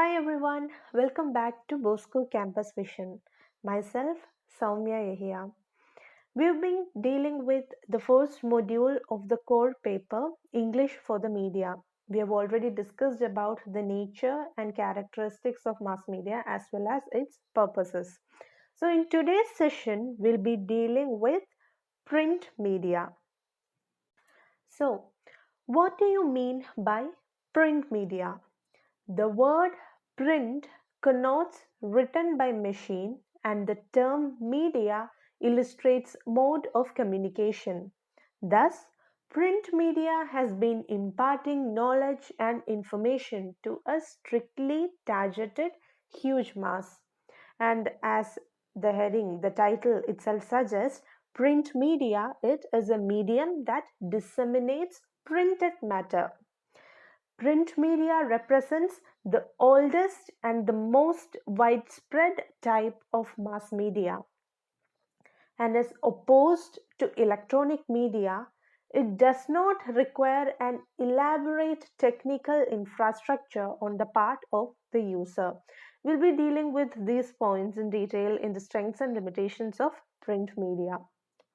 Hi everyone, welcome back to Bosco Campus Vision. Myself, Soumya Yahya. We've been dealing with the first module of the core paper, English for the Media. We have already discussed about the nature and characteristics of mass media as well as its purposes. So in today's session, we'll be dealing with print media. So, what do you mean by print media? The word print connotes written by machine and the term media illustrates mode of communication. Thus, print media has been imparting knowledge and information to a strictly targeted huge mass. And as the title itself suggests, print media, it is a medium that disseminates printed matter. Print media represents the oldest and the most widespread type of mass media and is opposed to electronic media. It does not require an elaborate technical infrastructure on the part of the user. We'll be dealing with these points in detail in the strengths and limitations of print media,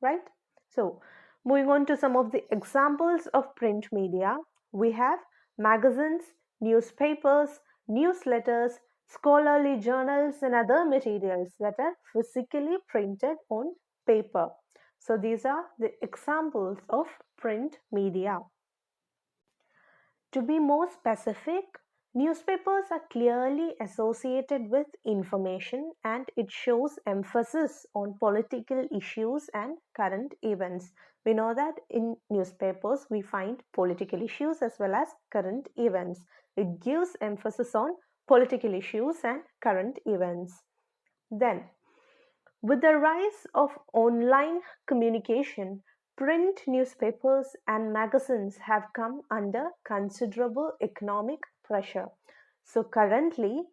right? So, moving on to some of the examples of print media, we have magazines, newspapers, newsletters, scholarly journals, and other materials that are physically printed on paper. So these are the examples of print media. To be more specific, newspapers are clearly associated with information and it shows emphasis on political issues and current events. We know that in newspapers we find political issues as well as current events. It gives emphasis on political issues and current events. Then, with the rise of online communication, print newspapers and magazines have come under considerable economic pressure. So currently,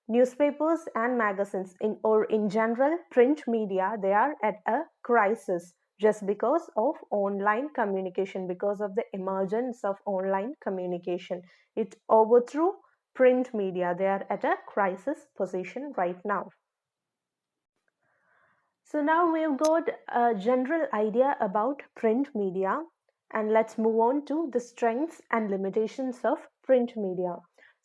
newspapers and magazines in general print media, they are at a crisis just because of online communication, because of the emergence of online communication. It overthrew print media. They are at a crisis position right now. So now we've got a general idea about print media, and let's move on to the strengths and limitations of print media.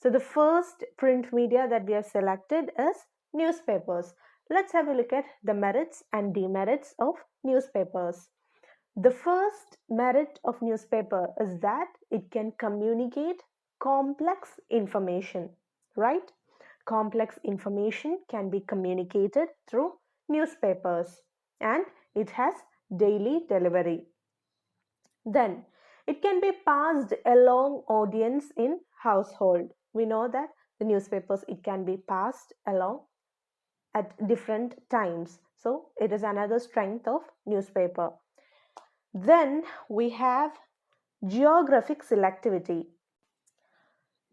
So the first print media that we have selected is newspapers. Let's have a look at the merits and demerits of newspapers. The first merit of newspaper is that it can communicate complex information, right? Complex information can be communicated through newspapers and it has daily delivery. Then it can be passed along audience in household. We know that the newspapers, it can be passed along at different times. So it is another strength of newspaper. Then we have geographic selectivity.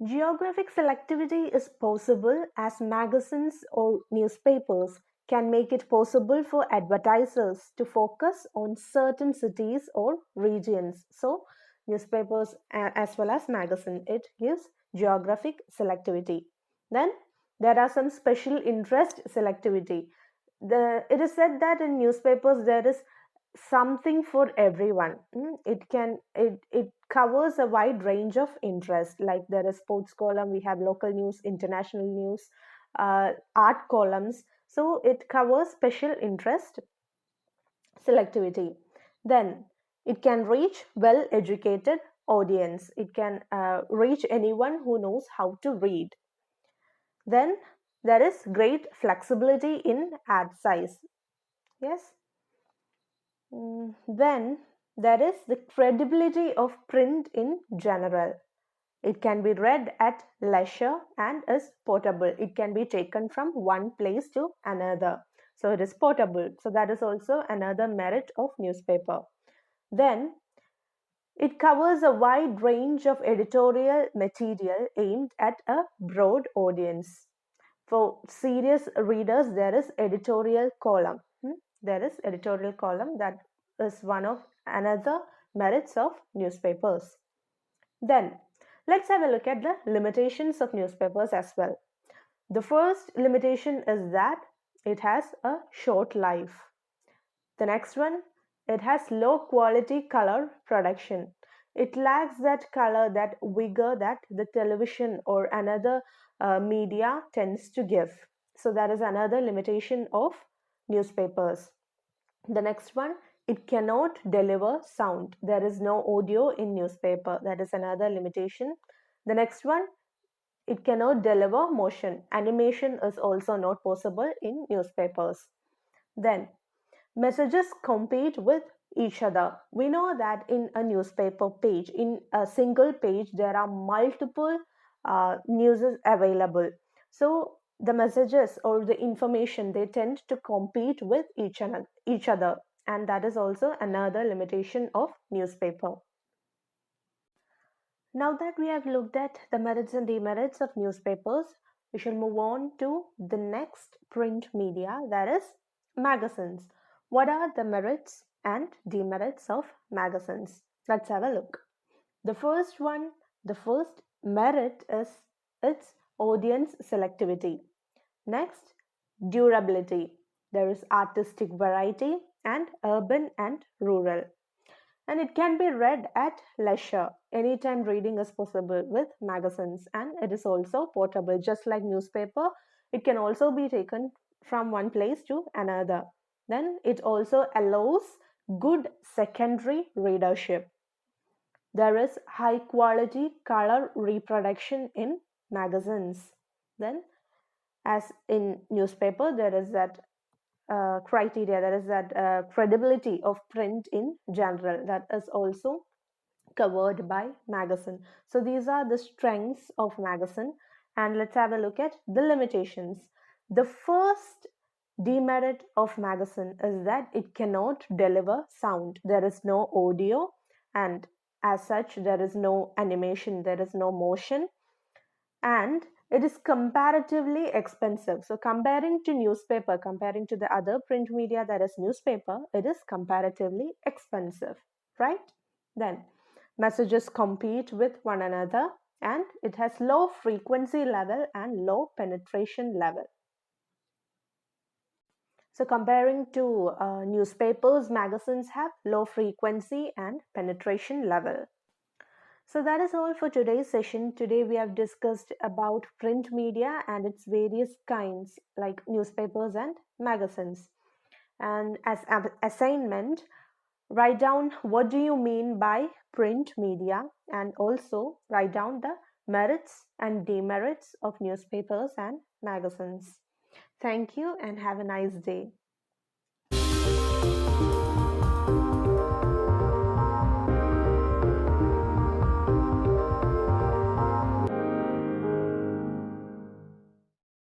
Geographic selectivity is possible as magazines or newspapers can make it possible for advertisers to focus on certain cities or regions. So, newspapers as well as magazine, it gives geographic selectivity. Then there are some special interest selectivity. It is said that in newspapers there is something for everyone. It covers a wide range of interest, like there is sports column, we have local news, international news, art columns. So it covers special interest selectivity. Then it can reach well educated audience. It can reach anyone who knows how to read. Then there is great flexibility in ad size. Yes. Then there is the credibility of print in general. It can be read at leisure and is portable. It can be taken from one place to another. So it is portable. So that is also another merit of newspaper. Then it covers a wide range of editorial material aimed at a broad audience. For serious readers, there is editorial column. There is editorial column, that is one of another merits of newspapers. Then let's have a look at the limitations of newspapers as well. The first limitation is that it has a short life. The next one, it has low quality color production. It lacks that color, that vigor that the television or another media tends to give. So that is another limitation of newspapers. The next one, it cannot deliver sound. There is no audio in newspaper. That is another limitation. The next one, it cannot deliver motion. Animation is also not possible in newspapers. Then messages compete with each other. We know that in a newspaper page, in a single page, there are multiple news available. So the messages or the information, they tend to compete with each other, and that is also another limitation of newspaper. Now that we have looked at the merits and demerits of newspapers, we shall move on to the next print media, that is magazines. What are the merits and demerits of magazines? Let's have a look. The first one, the first merit is its audience selectivity. Next, durability. There is artistic variety and urban and rural, and it can be read at leisure. Anytime reading is possible with magazines, and it is also portable. Just like newspaper, it can also be taken from one place to another. Then it also allows good secondary readership. There is high quality color reproduction in magazines. Then, as in newspaper, there is that criteria, there is that credibility of print in general, that is also covered by magazine. So these are the strengths of magazine, and let's have a look at the limitations. The first demerit of magazine is that it cannot deliver sound. There is no audio, and as such there is no animation, there is no motion, and it is comparatively expensive. So comparing to newspaper, comparing to the other print media, that is newspaper, it is comparatively expensive, right? Then messages compete with one another, and it has low frequency level and low penetration level. So comparing to newspapers, magazines have low frequency and penetration level. So that is all for today's session. Today we have discussed about print media and its various kinds like newspapers and magazines. And as an assignment, write down what do you mean by print media, and also write down the merits and demerits of newspapers and magazines. Thank you and have a nice day.